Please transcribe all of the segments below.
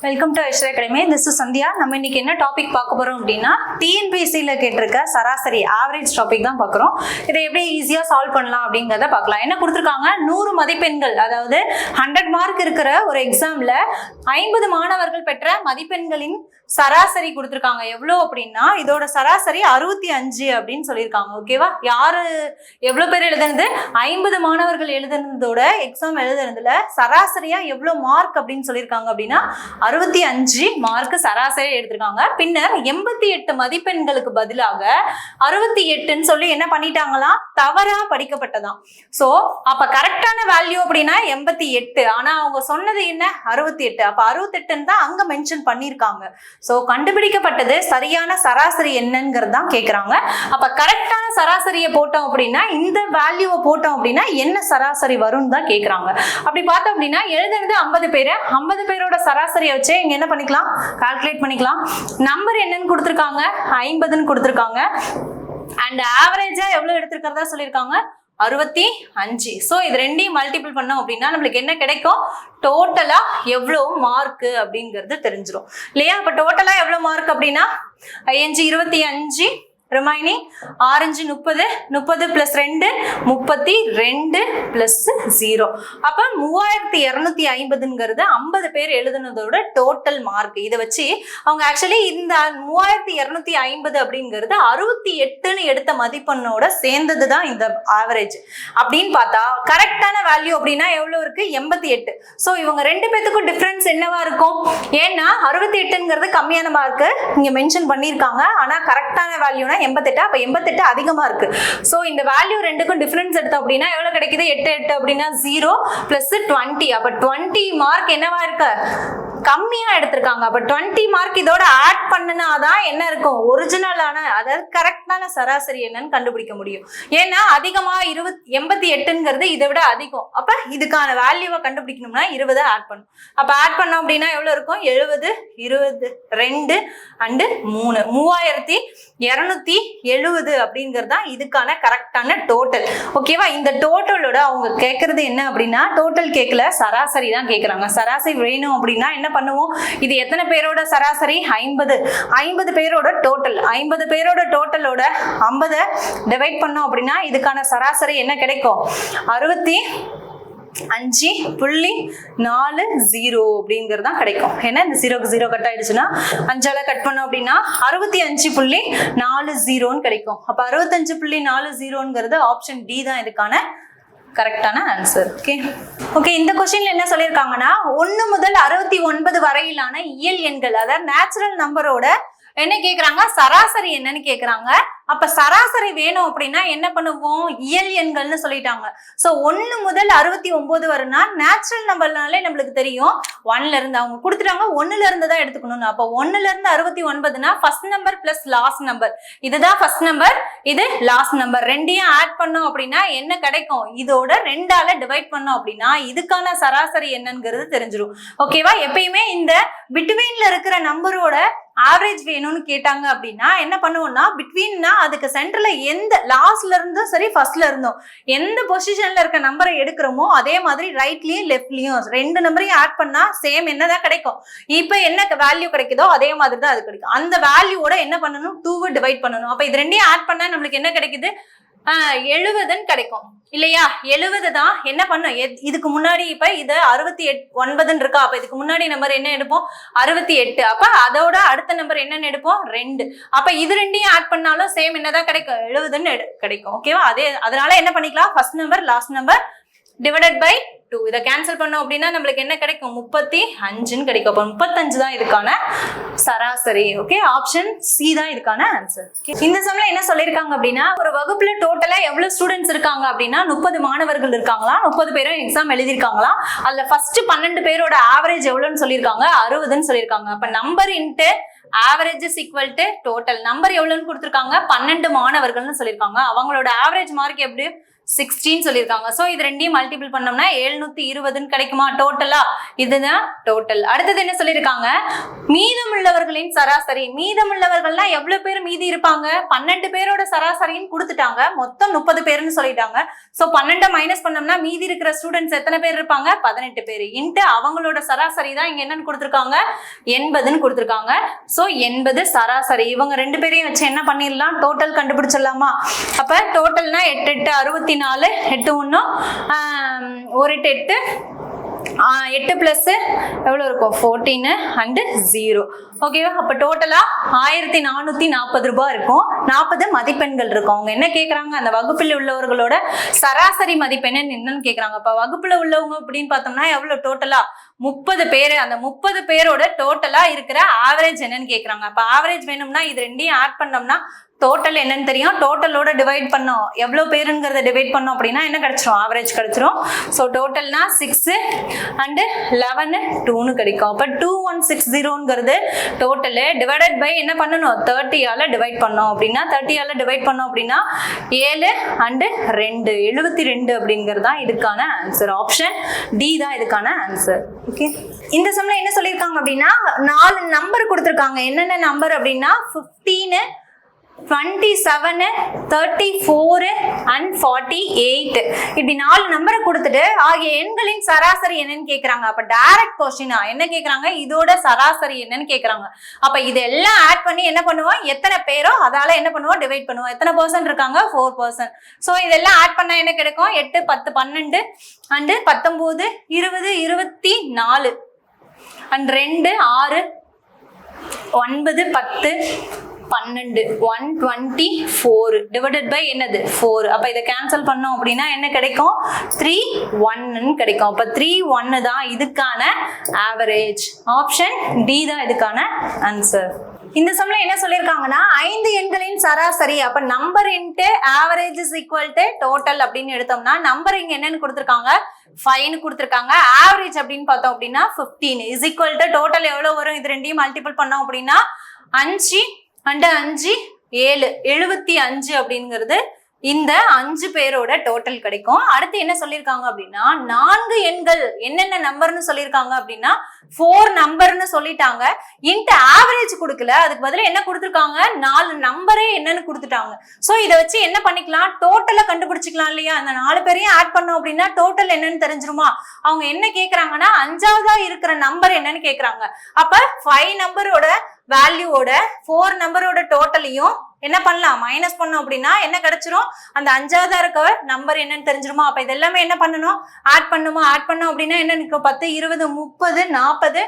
Welcome to Aishwarya academy. This is Sandhya. நம்ம இன்னைக்கு என்ன டாபிக் பார்க்க போறோம் அப்படின்னா டிஎன்பிஎஸ்சியில் கேட்டிருக்க சராசரி ஆவரேஜ் டாபிக் தான் பார்க்குறோம். இதை எப்படி ஈஸியாக சால்வ் பண்ணலாம் அப்படிங்கிறத பார்க்கலாம். என்ன கொடுத்துருக்காங்க, 100 மதிப்பெண்கள், அதாவது 100 மார்க் இருக்கிற ஒரு எக்ஸாம்ல 50 மாணவர்கள் பெற்ற மதிப்பெண்களின் சராசரி கொடுத்துருக்காங்க. எவ்வளோ அப்படின்னா இதோட சராசரி 65 அப்படின்னு சொல்லியிருக்காங்க. ஓகேவா, யாரு எவ்வளோ பேர் எழுதுனது, 50 மாணவர்கள் எழுதுனதோட எக்ஸாம் எழுதுனதுல சராசரியா எவ்வளோ மார்க் அப்படின்னு சொல்லியிருக்காங்க அப்படின்னா 65 மார்க் சராசரி எடுத்திருக்காங்க. பின்னர் 88 மதிப்பெண்களுக்கு பதிலாக 68ன்னு சொல்லி என்ன பண்ணிட்டாங்களாம், தவறா படிக்கப்பட்டதாம். சோ அப்ப கரெக்டான வேல்யூ அப்படின்னா 88, ஆனா அவங்க சொன்னது என்ன 68. அப்ப 68ன்னு தான் அங்க மென்ஷன் பண்ணிருக்காங்க. சோ கண்டுபிடிக்கப்பட்டது சரியான சராசரி என்னங்கிறது தான் கேக்குறாங்க. அப்ப கரெக்டான சராசரியை போட்டோம் அப்படின்னா, இந்த வேல்யூவை போட்டோம் அப்படின்னா என்ன சராசரி வரும்னு தான் கேக்குறாங்க. அப்படி பார்த்தோம் அப்படின்னா எழுதுனது 50 பேரு, 50 பேரோட சராசரியை வச்சு இங்க என்ன பண்ணிக்கலாம், கால்குலேட் பண்ணிக்கலாம். நம்பர் என்னன்னு கொடுத்துருக்காங்க, 50ன்னு கொடுத்துருக்காங்க. அண்ட் ஆவரேஜா எவ்வளவு எடுத்திருக்கிறதா சொல்லியிருக்காங்க, 65. ஸோ இது ரெண்டையும் மல்டிபிள் பண்ணோம் அப்படின்னா நம்மளுக்கு என்ன கிடைக்கும், டோட்டலா எவ்வளவு மார்க் அப்படிங்கிறது தெரிஞ்சிடும் இல்லையா. அப்ப டோட்டலா எவ்வளவு மார்க் அப்படின்னா 25, ரிமைனிங் 6 30, 30 + 2 32 + 0. அப்ப 3250ங்கிறது 50 பேர் எழுதுனதோட டோட்டல் மார்க். இதை வச்சு அவங்க ஆக்சுவலி இந்த 3250 அப்படிங்கிறது 68ன்னு எடுத்த மதிப்பெண்ணோட சேர்ந்தது தான் இந்த ஆவரேஜ். அப்படின்னு பார்த்தா கரெக்டான வேல்யூ அப்படின்னா எவ்வளவு இருக்கு, 88. ஸோ இவங்க ரெண்டு பேத்துக்கும் டிஃபரன்ஸ் என்னவா இருக்கும், ஏன்னா 68ங்கிறது கம்மியான மார்க் இங்க மென்ஷன் பண்ணியிருக்காங்க, ஆனா கரெக்டான வேல்யூனா 88. அப்ப 88 அதிகமா இருக்கு. சோ இந்த வேல்யூ ரெண்டுக்கும் டிஃபரன்ஸ் எடுத்தோம் அப்படின்னா எவ்வளவு கிடைக்குது, 8 அப்படின்னா 0 + 20. அப்ப 20 மார்க் என்னவா இருக்கு, கம்மியா எடுத்திருக்காங்க. அப்ப 20 மார்க் இதோட ஆட் பண்ணனாதான் என்ன இருக்கும், ஒரிஜினலான அதாவது கரெக்டான சராசரி என்னன்னு கண்டுபிடிக்க முடியும். ஏன்னா அதிகமா 88ங்கிறது இதை விட அதிகம். அப்ப இதுக்கான வேல்யூவை கண்டுபிடிக்கணும்னா 20 ஆட் பண்ணும். அப்ப ஆட் பண்ணோம் அப்படின்னா எவ்வளவு இருக்கும், 70 20 2 அண்ட் 3 3270 அப்படிங்கிறது தான் இதுக்கான கரெக்டான டோட்டல். ஓகேவா, இந்த டோட்டலோட அவங்க கேட்கறது என்ன அப்படின்னா, டோட்டல் கேட்கல, சராசரி தான் கேட்கறாங்க. சராசரி வேணும் அப்படின்னா என்ன பண்ணுவோம், இது எத்தனை பேரோட சராசரி, 50 பேரோட டோட்டல். 50 பேரோட டோட்டலோட 50 டிவைட் பண்ணோம் அப்படின்னா இதுக்கான சராசரி என்ன கிடைக்கும், 65.40 அப்படிங்கிறது தான் கிடைக்கும். ஏன்னா இந்த 0க்கு 0 கட் ஆயிடுச்சுன்னா 5ஆல கட் பண்ணோம் அப்படின்னா 65.40 கிடைக்கும். அப்ப 65.40ங்கிறது ஆப்ஷன் டி தான் இதுக்கான கரெக்டான ஆன்சர். ஓகே, இந்த கொஸ்டின்ல என்ன சொல்லியிருக்காங்கன்னா 1 முதல் 69 வரையிலான இயல் எண்கள், அதாவது நேச்சுரல் நம்பரோட என்ன கேக்குறாங்க, சராசரி என்னன்னு கேக்குறாங்க. அப்ப சராசரி வேணும் அப்படின்னா என்ன பண்ணுவோம், இயல் எண்கள்னு சொல்லிட்டாங்க. சோ 1 முதல் 69 வரும்னா நேச்சுரல் நம்பர்னாலே நம்மளுக்கு தெரியும் 1ல இருந்து அவங்க கொடுத்துட்டாங்க, 1ல இருந்து தான் எடுத்துக்கணும். அப்ப 1ல இருந்து 69னா first number plus last number, இதுதான் ஃபர்ஸ்ட் நம்பர், இது லாஸ்ட் நம்பர். ரெண்டையும் ஆட் பண்ணோம் அப்படின்னா என்ன கிடைக்கும், இதோட 2ஆல டிவைட் பண்ணோம் அப்படின்னா இதுக்கான சராசரி என்னங்கிறது தெரிஞ்சிடும். ஓகேவா, எப்பயுமே இந்த பிட்வீன்ல இருக்கிற நம்பரோட ஆவரேஜ் வேணும்னு கேட்டாங்க அப்படின்னா என்ன பண்ணுவோம்னா, பிட்வீன்னா அதுக்கு சென்டர்ல எந்த லாஸ்ட்ல இருந்தும் சரி ஃபர்ஸ்ட்ல இருந்தும் எந்த பொசிஷன்ல இருக்க நம்பரை எடுக்கிறோமோ அதே மாதிரி ரைட்லயும் லெஃப்ட்லயும் 2 நம்பரையும் ஆட் பண்ணா சேம் என்னதான் கிடைக்கும், இப்ப என்ன வேல்யூ கிடைக்குதோ அதே மாதிரி தான் அது கிடைக்கும். அந்த வேல்யூவோட என்ன பண்ணணும், 2 டிவைட் பண்ணணும். அப்ப இது ரெண்டையும் ஆட் பண்ணா நம்மளுக்கு என்ன கிடைக்குது, 70ன்னு கிடைக்கும் இல்லையா. 70 தான் என்ன பண்ணும், இதுக்கு முன்னாடி இப்ப இது 69 இருக்கா, அப்ப இதுக்கு முன்னாடி நம்பர் என்ன எடுப்போம், 68. அப்ப அதோட அடுத்த நம்பர் என்னன்னு எடுப்போம், 2. அப்ப இது ரெண்டையும் ஆட் பண்ணாலும் சேம் என்னதான் கிடைக்கும், 70ன்னு கிடைக்கும். ஓகேவா, அதனால என்ன பண்ணிக்கலாம், first number last number divided by 2. இதை கேன்சல் பண்ணோம் அப்படின்னா நம்மளுக்கு என்ன கிடைக்கும், 35ன்னு கிடைக்கும். அப்ப 35 தான் இதுக்கான சராசரி. ஓகே, ஆப்ஷன் சி தான் இதுக்கான ஆன்சர். இந்த சமயம் என்ன சொல்லியிருக்காங்க அப்படின்னா, ஒரு வகுப்புல டோட்டலா எவ்வளவு ஸ்டூடெண்ட்ஸ் இருக்காங்க அப்படின்னா 30 மாணவர்கள் இருக்காங்களா, 30 பேரும் எக்ஸாம் எழுதிருக்காங்களா. அதுல ஃபர்ஸ்ட் 12 பேரோட ஆவரேஜ் எவ்வளவுன்னு சொல்லியிருக்காங்க, 60ன்னு சொல்லியிருக்காங்க. அப்ப number into average is equal to total. Number எவ்வளவுன்னு கொடுத்துருக்காங்க, 12 மாணவர்கள்னு சொல்லியிருக்காங்க. அவங்களோட ஆவரேஜ் மார்க் எப்படி 16 சொல்லியிருக்காங்க. ஸோ இது ரெண்டையும் மல்டிபிள் பண்ணோம்னா 720 கிடைக்குமா டோட்டலா? இதுதான் டோட்டல். அடுத்தது என்ன சொல்லியிருக்காங்க, மீதமுள்ளவர்களின் சராசரி. மீதமுள்ளவர்கள்னா எவ்வளவு பேர் மீதி இருப்பாங்க? 12 பேரோட சராசரின்னு கொடுத்துட்டாங்க, மொத்தம் 30 பேர்னு சொல்லிட்டாங்க. ஸோ 12 மைனஸ் பண்ணோம்னா மீதி இருக்கிற ஸ்டூடெண்ட்ஸ் எத்தனை பேர் இருப்பாங்க? 18 பேர். இன்ட்டு அவங்களோட சராசரி தான் இங்க என்னன்னு கொடுத்துருக்காங்க, 80ன்னு கொடுத்துருக்காங்க. ஸோ 80 சராசரி. இவங்க ரெண்டு பேரையும் வச்சு என்ன பண்ணிடலாம், டோட்டல் கண்டுபிடிச்சிடலாமா? அப்ப டோட்டல்னா 8 8 64, 8 1 1 8 8 பிளஸ் எவ்வளவு இருக்கும், 14 அண்ட் 0. ஓகேவா? அப்ப டோட்டலா 1440 ரூபாய் இருக்கும். 40 மதிப்பெண்கள் இருக்கும். அவங்க என்ன கேக்குறாங்க, அந்த வகுப்பில் உள்ளவர்களோட சராசரி மதிப்பெண் என்னன்னு கேக்குறாங்க. அப்ப வகுப்புல உள்ளவங்க அப்படின்னு பார்த்தோம்னா எவ்வளவு டோட்டலா 30 பேரு. அந்த 30 பேரோட டோட்டலா இருக்கிற ஆவரேஜ் என்னன்னு கேக்குறாங்க. அப்ப ஆவரேஜ் வேணும்னா இது ரெண்டையும் ஆட் பண்ணோம்னா டோட்டல் என்னன்னு தெரியும். டோட்டலோட டிவைட் பண்ணோம், எவ்வளவு பேருங்கிறத டிவைட் பண்ணோம் அப்படின்னா என்ன கிடைச்சிரும், ஆவரேஜ் கிடைச்சிரும். ஸோ டோட்டல்னா 6 அண்ட் 11 2ன்னு கிடைக்கும். அப்ப 2160ங்கிறது டோட்டல். டிவைடட் பை என்ன பண்ணணும், 30ஆல டிவைட் பண்ணோம் அப்படின்னா 30ஆல டிவைட் பண்ணோம் அப்படின்னா 7 அண்ட் 2 72 அப்படிங்கிறது தான் இதுக்கான ஆன்சர். ஆப்ஷன் டி தான் இதுக்கான ஆன்சர். ஓகே, இந்த சம்ல என்ன சொல்லியிருக்காங்க அப்படின்னா 4 நம்பர் கொடுத்துருக்காங்க. என்னென்ன நம்பர் அப்படின்னா 15 27 34 and 48 இப்படி 4 நம்பரை கொடுத்துட்டு ஆகிய எண்களின் சராசரி என்னன்னு கேக்குறாங்க. அப்ப டைரக்ட் கொஸ்டினா என்ன கேக்குறாங்க, இதோட சராசரி என்னன்னு கேக்குறாங்க. அப்ப இதெல்லாம் ஆட் பண்ணி என்ன பண்ணுவோம், எத்தனை பேரோ அதால என்ன பண்ணுவோம், டிவைட் பண்ணுவோம். எத்தனை பர்சன்ட் இருக்காங்க, 4%. சோ இதெல்லாம் ஆட் பண்ணா என்ன கிடைக்கும், 8 10 12 and 19 20 24 and 2 6 9 10 12 124 டிவைடட் பை என்னது 4. அப்ப இதை கேன்சல் பண்ணோம் அப்படின்னா என்ன கிடைக்கும், 3 1 கிடைக்கும். அப்ப 3 1 தான் இதுக்கான ஆவரேஜ். ஆப்ஷன் டி தான் இதுக்கான ஆன்சர். இந்த சம்ல என்ன சொல்லிருக்காங்கன்னா 5 எண்களின் சராசரி. அப்ப number into average is equal to total அப்படின்னு எடுத்தோம்னா நம்பர் இங்க என்னன்னு கொடுத்துருக்காங்க, 5 கொடுத்துருக்காங்க. ஆவரேஜ் அப்படின்னு பார்த்தோம் அப்படின்னா 15 இஸ் ஈக்குவல் டு டோட்டல் எவ்வளவு வரும், இது ரெண்டையும் மல்டிபிள் பண்ணோம் அப்படின்னா 5 and 5 7 75 அப்படிங்கிறது இந்த 5 பேரோட டோட்டல் கிடைக்கும். அடுத்து என்ன சொல்லியிருக்காங்க அப்படின்னா 4 எண்கள் என்னென்ன நம்பர்னு சொல்லியிருக்காங்க அப்படின்னா 4 நம்பர்னு சொல்லிட்டாங்க. இன்ட்டு ஆவரேஜ் கொடுக்கல, அதுக்கு பதிலா என்ன கொடுத்துருக்காங்க, 4 நம்பரே என்னன்னு கொடுத்துட்டாங்க. சோ இதை வச்சு என்ன பண்ணிக்கலாம், டோட்டலை கண்டுபிடிச்சிக்கலாம் இல்லையா. அந்த 4 பேரையும் ஆட் பண்ணோம் அப்படின்னா டோட்டல் என்னன்னு தெரிஞ்சிருமா. அவங்க என்ன கேக்குறாங்கன்னா 5ஆவதா இருக்கிற நம்பர் என்னன்னு கேக்குறாங்க. அப்ப 5 நம்பரோட வேல்யூவோட 4 நம்பரோட டோட்டலையும் என்ன பண்ணலாம், மைனஸ் பண்ணோம் அப்படின்னா என்ன கிடைச்சிரும், அந்த 5ஆவதா இருக்க நம்பர் என்னன்னு தெரிஞ்சிருமா. அப்ப இதெல்லாமே என்ன பண்ணணும், ஆட் பண்ணுமா. ஆட் பண்ணோம் அப்படின்னா என்ன நிற்கும், 10 20 30 40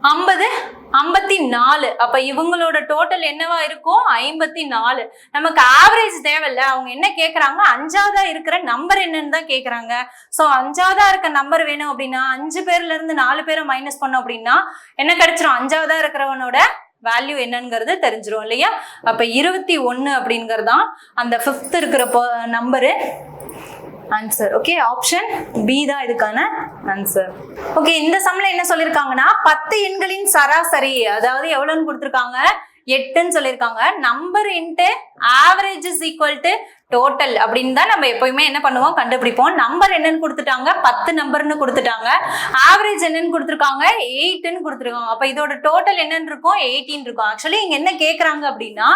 50 54. அப்ப இவங்களோட டோட்டல் என்னவா இருக்கும், 54. நமக்கு ஆவரேஜ் தேவையில்ல, அவங்க என்ன கேக்குறாங்க, 5ஆவதா இருக்கிற நம்பர் என்னன்னு தான் கேக்குறாங்க. சோ 5ஆவதா இருக்க நம்பர் வேணும் அப்படின்னா 5 பேர்ல இருந்து 4 பேரை மைனஸ் பண்ணோம் அப்படின்னா என்ன கிடைச்சிரும், 5ஆவதா இருக்கிறவனோட வேல்யூ என்னங்கிறது தெரிஞ்சிரும் இல்லையா. அப்ப 21 அப்படிங்கிறது தான் அந்த 5th இருக்கிற number answer. Okay, option B தான் இதுக்கான ஆன்சர். ஓகே, இந்த சம்ல என்ன சொல்லிருக்காங்கன்னா 10 எண்களின் சராசரி, அதாவது எவ்வளவுன்னு கொடுத்திருக்காங்க, 8ன்னு சொல்லியிருக்காங்க. Number into average is equal to total அப்படின்னு தான் நம்ம எப்பயுமே என்ன பண்ணுவோம், கண்டுபிடிப்போம். நம்பர் என்னன்னு கொடுத்துட்டாங்க, 10 நம்பர்னு கொடுத்துட்டாங்க. ஆவரேஜ் என்னன்னு கொடுத்துருக்காங்க, 8ன்னு கொடுத்துருக்காங்க. அப்ப இதோட டோட்டல் என்னன்னு இருக்கும், 18 இருக்கும். ஆக்சுவலி இங்க என்ன கேக்குறாங்க அப்படின்னா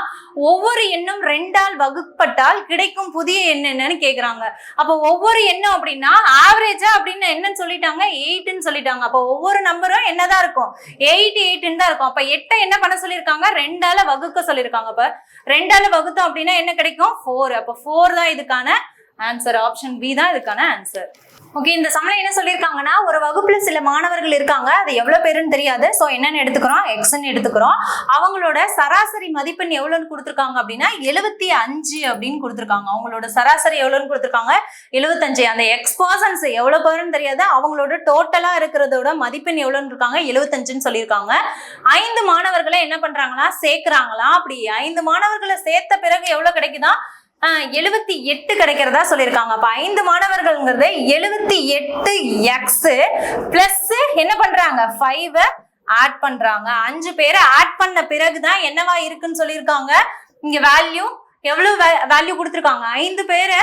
ஒவ்வொரு எண்ணும் 2ஆல் வகுப்பட்டால் கிடைக்கும் புதிய எண் என்னன்னு கேக்குறாங்க. அப்ப ஒவ்வொரு எண்ணும் அப்படின்னா ஆவரேஜா அப்படின்னு என்னன்னு சொல்லிட்டாங்க, 8ன்னு சொல்லிட்டாங்க. அப்ப ஒவ்வொரு நம்பரும் என்னதான் இருக்கும், 8 8ன்னு தான் இருக்கும். அப்ப 8 என்ன பண்ண சொல்லியிருக்காங்க, 2ஆல வகுக்க சொல்லியிருக்காங்க. அப்ப 2ஆல வகுத்தோம் அப்படின்னா என்ன கிடைக்கும், 4. அப்ப 4 தான் இதுக்கான ஆன்சர். ஆப்ஷன் பி தான் இதுக்கான ஆன்சர். ஓகே, இந்த சம்ல என்ன சொல்லியிருக்காங்கன்னா ஒரு வகுப்புல சில மாணவர்கள் இருக்காங்க, அது எவ்வளவு பேருன்னு தெரியாது. சோ என்னன்னு எடுத்துக்கிறோம், எக்ஸ்ன்னு எடுத்துக்கிறோம். அவங்களோட சராசரி மதிப்பெண் எவ்வளவுன்னு கொடுத்துருக்காங்க அப்படின்னா 75 அப்படின்னு கொடுத்துருக்காங்க. அவங்களோட சராசரி எவ்வளவுன்னு கொடுத்துருக்காங்க, 75. அந்த எக்ஸ் பர்சன்ஸ் எவ்வளவு பேருன்னு தெரியாது, அவங்களோட டோட்டலா இருக்கிறதோட மதிப்பெண் எவ்வளவுன்னு இருக்காங்க, 75ன்னு சொல்லியிருக்காங்க. 5 மாணவர்களை என்ன பண்றாங்களா, சேர்க்கிறாங்களா. அப்படி 5 மாணவர்களை சேர்த்த பிறகு எவ்வளவு கிடைக்குதா, 78 கிடைக்கிறதா சொல்லியிருக்காங்க. அப்ப 5 மாணவர்கள்ங்கிறது 78x பிளஸ் என்ன பண்றாங்க, 5 ஆட் பண்றாங்க. 5 பேரை ஆட் பண்ண பிறகுதான் என்னவா இருக்குன்னு சொல்லியிருக்காங்க. இங்க வேல்யூ எவ்வளவு வேல்யூ கொடுத்துருக்காங்க, 5 பேரை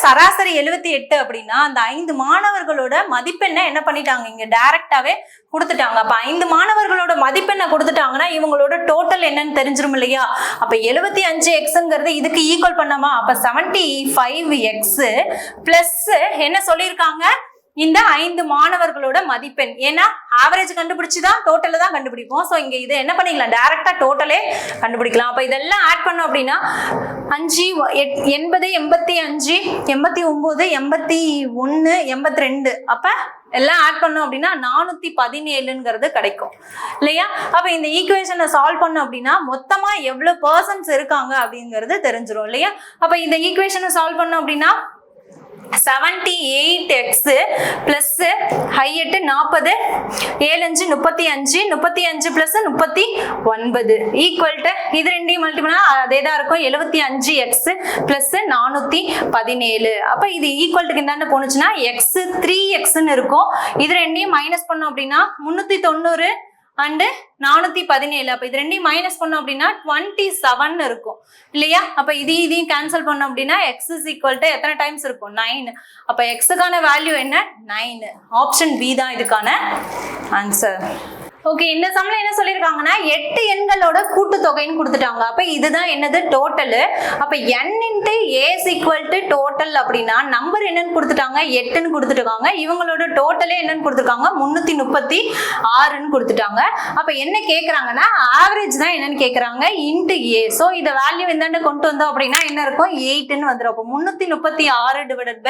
சராசரி 78 அப்படின்னா அந்த 5 மாணவர்களோட மதிப்பெண்ணை என்ன பண்ணிட்டாங்க, இங்க டைரக்டாவே கொடுத்துட்டாங்க. அப்ப 5 மாணவர்களோட மதிப்பெண்ணை கொடுத்துட்டாங்கன்னா இவங்களோட டோட்டல் என்னன்னு தெரிஞ்சிரும் இல்லையா? அப்ப 75x இதுக்கு ஈக்குவல் பண்ணாமா? அப்ப 75x பிளஸ் என்ன சொல்லியிருக்காங்க, இந்த 5 மாணவர்களோட மதிப்பெண். ஏன்னா ஆவரேஜ் கண்டுபிடிச்சுதான் டோட்டல தான் கண்டுபிடிப்போம். ஸோ இங்க இது என்ன பண்ணிக்கலாம், டைரக்டா டோட்டலே கண்டுபிடிக்கலாம். அப்ப இதெல்லாம் ஆட் பண்ணோம் அப்படின்னா 5 80 85 89 81 82 அப்ப எல்லாம் ஆட் பண்ணோம் அப்படின்னா 417 கிடைக்கும் இல்லையா? அப்ப இந்த ஈக்குவேஷனை சால்வ் பண்ணோம் அப்படின்னா மொத்தமா எவ்வளவு பர்சன்ட்ஸ் இருக்காங்க அப்படிங்கிறது தெரிஞ்சிடும் இல்லையா? அப்ப இந்த ஈக்குவேஷனை சால்வ் பண்ணோம் அப்படின்னா 78x plus 8 40 7 5 35 plus 39 equal to இது ரெண்டையும் மல்டிபிள் அதே தான் இருக்கும் 75x பிளஸ் 417. அப்ப இது ஈக்குவல் டு இந்தாண்ட போனுச்சுன்னா x 3x இருக்கும். இது ரெண்டையும் மைனஸ் பண்ணோம் அப்படின்னா 390 அண்ட் 417. அப்ப இது ரெண்டையும் மைனஸ் பண்ணோம் அப்படின்னா 27 இருக்கும் இல்லையா? அப்ப இதையும் கேன்சல் பண்ணோம் அப்படின்னா x இஸ் ஈக்குவல் டு எத்தனை டைம்ஸ் இருக்கும், 9. அப்ப x-க்கான வேல்யூ என்ன, 9. ஆப்ஷன் பி தான் இதுக்கான ஆன்சர். ஓகே, இந்த சம்ல என்ன சொல்லிருக்காங்கன்னா 8 எண்களோட கூட்டுத்தொகைன்னு கொடுத்துட்டாங்க. அப்ப இதுதான் என்னது, டோட்டல். அப்ப n × a = டோட்டல் அப்படின்னா நம்பர் என்னன்னு கொடுத்துட்டாங்க, 8ன்னு கொடுத்துட்டாங்க. இவங்களோட டோட்டலே என்னன்னு கொடுத்துருக்காங்க, 336ன்னு கொடுத்துட்டாங்க. அப்ப என்ன கேக்குறாங்கன்னா ஆவரேஜ் தான் என்னன்னு கேக்குறாங்க × a. சோ இத வேல்யூ இந்தாண்ட கொண்டு வந்தோம் அப்படின்னா என்ன இருக்கும், 8ன்னு வந்துரும். அப்ப 336 /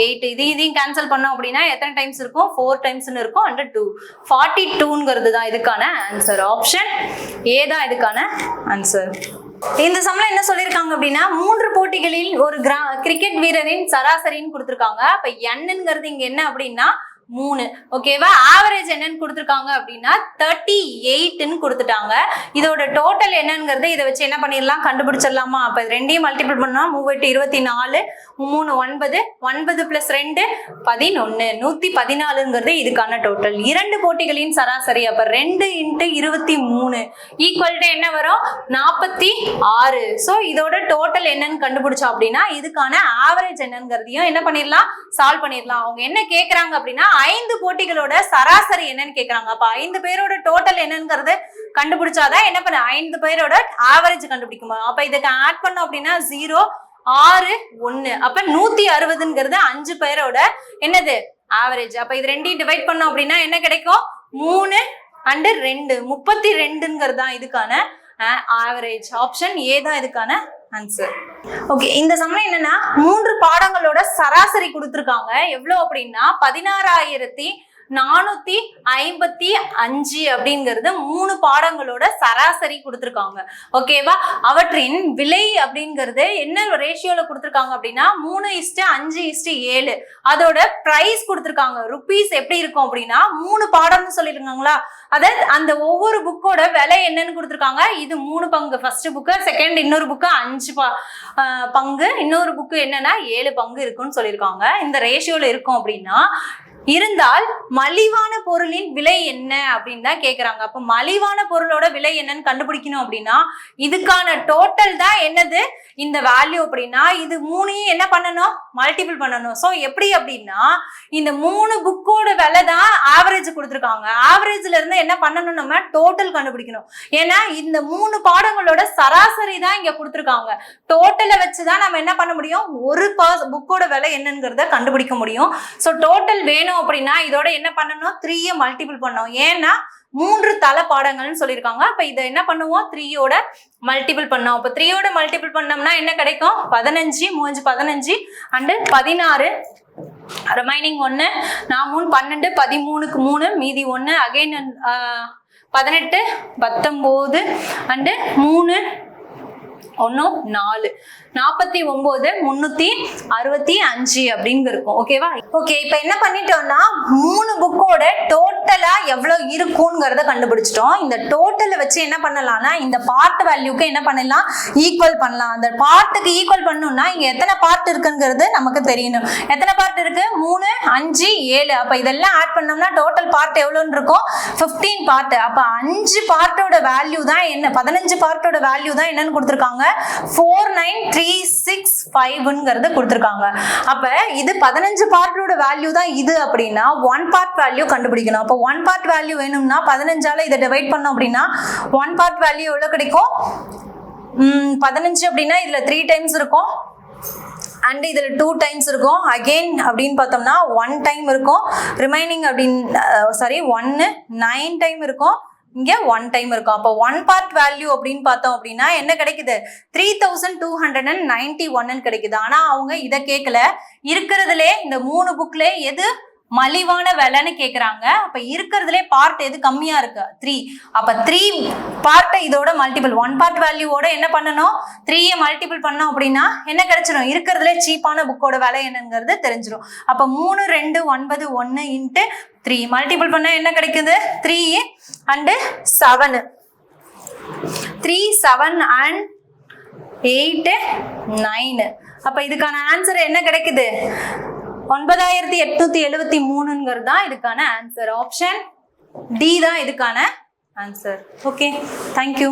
8 இதையும் கேன்சல் பண்ணோம் அப்படின்னா எத்தனை டைம்ஸ் இருக்கும், 4 டைம்ஸ்னு இருக்கும். அண்ட் 2 42ங்கிறது தான் இதுக்கான ஆன்சர். ஆப்ஷன் ஏ தான் இதுக்கான ஆன்சர். இந்த சம்ல என்ன சொல்லிருக்காங்க அப்படின்னா 3 போட்டிகளில் ஒரு கிரிக்கெட் வீரரின் சராசரின்னு கொடுத்திருக்காங்க. அப்ப n-ங்கிறது இங்க என்ன அப்படின்னா 3. ஓகேவா? ஆவரேஜ் என்னன்னு கொடுத்துருக்காங்க அப்படின்னா 38ன்னு கொடுத்துட்டாங்க. இதோட டோட்டல் என்னங்கிறது இதை வச்சு என்ன பண்ணிடலாம், கண்டுபிடிச்சிடலாமா? அப்ப ரெண்டையும் மல்டிபிள் பண்ணா 3 24 3 9 9 பிளஸ் 2 11 114ங்கிறது இதுக்கான டோட்டல். 2 போட்டிகளின் சராசரி அப்ப 2 × 23 ஈக்குவல் டு என்ன வரும், 46. சோ இதோட டோட்டல் என்னன்னு கண்டுபிடிச்சோம் அப்படின்னா இதுக்கான ஆவரேஜ் என்னங்கிறதையும் என்ன பண்ணிடலாம், சால்வ் பண்ணிடலாம். அவங்க என்ன கேக்குறாங்க அப்படின்னா 5 போட்டிகளோட சராசரி என்னன்னு கேக்குறாங்க. அப்ப 5 பேரோட டோட்டல் என்னங்கிறது கண்டுபிடிச்சாதான் என்ன பண்ண 5 பேரோட ஆவரேஜ் கண்டுபிடிக்குமா? அப்ப இதுக்கு ஆட் பண்ணோம் அப்படின்னா 0 6 1 அப்ப 160ங்கிறது 5 பேரோட என்னது ஆவரேஜ். அப்ப இது ரெண்டையும் டிவைட் பண்ணோம் அப்படின்னா என்ன கிடைக்கும், 3 அண்ட் 2 32ங்கிறது தான் இதுக்கான ஆவரேஜ். ஆப்ஷன் ஏ தான் இதுக்கான ஆன்சர். ஓகே, இந்த சமயம் என்னன்னா 3 பாடங்களோட சராசரி கொடுத்திருக்காங்க. எவ்வளவு அப்படின்னா 16,455 அப்படிங்கிறது 3 பாடங்களோட சராசரி கொடுத்திருக்காங்க. ஓகேவா? அவற்றின் விலை அப்படிங்கிறது என்ன ரேஷியோல கொடுத்திருக்காங்க அப்படின்னா 3:5:7. அதோட பிரைஸ் கொடுத்திருக்காங்க. ருபீஸ் எப்படி இருக்கும் அப்படின்னா 3 பாடம்னு சொல்லிருக்காங்களா, அதாவது அந்த ஒவ்வொரு புக்கோட விலை என்னன்னு கொடுத்திருக்காங்க. இது 3 பங்கு, ஃபர்ஸ்ட் புக்கு, செகண்ட் இன்னொரு புக்கு 5 பங்கு, இன்னொரு புக்கு என்னன்னா 7 பங்கு இருக்குன்னு சொல்லியிருக்காங்க. இந்த ரேஷியோல இருக்கும் அப்படின்னா இருந்தால் மலிவான பொருளின் விலை என்ன அப்படின்னு தான் கேக்குறாங்க. அப்ப மலிவான பொருளோட விலை என்னன்னு கண்டுபிடிக்கணும் அப்படின்னா இதுக்கான டோட்டல் தான் என்னது இந்த வேல்யூ அப்படின்னா இது 3ஐயும் என்ன பண்ணணும், மல்டிபிள் பண்ணணும். சோ எப்படி அப்படின்னா இந்த 3 புக்கோட விலை தான் ஆவரேஜ் கொடுத்துருக்காங்க. ஆவரேஜ்ல இருந்து என்ன பண்ணணும், நம்ம டோட்டல் கண்டுபிடிக்கணும். ஏன்னா இந்த 3 பாடங்களோட சராசரி தான் இங்க கொடுத்துருக்காங்க. டோட்டலை வச்சுதான் நம்ம என்ன பண்ண முடியும், ஒரு புக்கோட விலை என்னங்கிறத கண்டுபிடிக்க முடியும். சோ டோட்டல் வேணும் அப்படின்னா இதோட என்ன பண்ணணும், 3 மல்டிபிள் பண்ணோம். ஏன்னா 3 தலை பாடங்கள்னு சொல்லியிருக்காங்க. அப்ப இதை என்ன பண்ணுவோம், 3யோட மல்டிபிள் பண்ணோம். அப்ப 3யோட மல்டிபிள் பண்ணோம்னா என்ன கிடைக்கும், 15 3 15 அண்ட் 16 ரிமைனிங் 1 4 3 12 13க்கு 3 மீதி 1 அகைன் 18 19 அண்ட் 3 1 4 49 365 அப்படின்னு இருக்கும். ஓகேவா? ஓகே, இப்ப என்ன பண்ணிட்டோம்னா 3 புக்கோட டோட்டலா எவ்வளவு இருக்குங்கிறத கண்டுபிடிச்சிட்டோம். இந்த டோட்டலை வச்சு என்ன பண்ணலாம்னா இந்த பார்ட் வேல்யூக்கு என்ன பண்ணலாம், ஈக்குவல் பண்ணலாம். அந்த பார்ட்டுக்கு ஈக்குவல் பண்ணணும்னா இங்க எத்தனை பார்ட் இருக்குங்கிறது நமக்கு தெரியணும். எத்தனை பார்ட் இருக்கு, 3 5 7. அப்ப இதெல்லாம் ஆட் பண்ணோம்னா டோட்டல் பார்ட் எவ்வளவுன்னு இருக்கும், 15 பார்ட். அப்ப 5 பார்ட்டோட வேல்யூ தான் என்ன, 15 பார்ட்டோட வேல்யூ தான் என்னன்னு கொடுத்துருக்காங்க, 49,365 கொடுத்துருக்காங்க. அப்ப இது 15 பார்ட்டோட வேல்யூ தான் இது அப்படின்னா 1 பார்ட் வேல்யூ கண்டுபிடிக்கணும். அப்போ 1 பார்ட் வேல்யூ வேணும்னா 15ஆல இதை டிவைட் பண்ணோம் அப்படின்னா 1 பார்ட் வேல்யூ எவ்வளவு கிடைக்கும்? 15 அப்படின்னா இதுல 3 டைம்ஸ் இருக்கும் அண்ட் இதுல 2 டைம்ஸ் இருக்கும். அகெயின் அப்படின்னு பார்த்தோம்னா 1 டைம் இருக்கும். ரிமைனிங் அப்படின்னு 1 9 டைம் இருக்கும். இங்க 1 டைம் இருக்கும். அப்போ 1 பார்ட் வேல்யூ அப்படின்னு பார்த்தோம் அப்படின்னா என்ன கிடைக்குது? 3291 கிடைக்குது. ஆனா அவங்க இதை கேட்கல. இருக்கிறதுலே இந்த 3 புக்ல எது மலிவான விலைன்னு கேக்குறாங்க. அப்ப இருக்கிறதுலே பார்ட் எது கம்மியா இருக்கு? 3. அப்ப 3 பார்ட்டை இதோட மல்டிபிள் 1 பார்ட் வேல்யூவோட என்ன பண்ணணும்? 3 மல்டிபிள் பண்ணோம் அப்படின்னா என்ன கிடைச்சிடும்? இருக்கிறதுலே சீப்பான புக்கோட விலை என்னங்கிறது தெரிஞ்சிடும். அப்ப 3 2 9 1 இன்ட்டு 3 மல்டிபிள் பண்ண என்ன கிடைக்குது? 3 and 7 3 7 and 8 9. அப்ப இதுக்கான ஆன்சர் என்ன கிடைக்குது? 9873 தான் இதுக்கான ஆன்சர். ஆப்ஷன் டி தான் இதுக்கான ஆன்சர். Okay, thank you.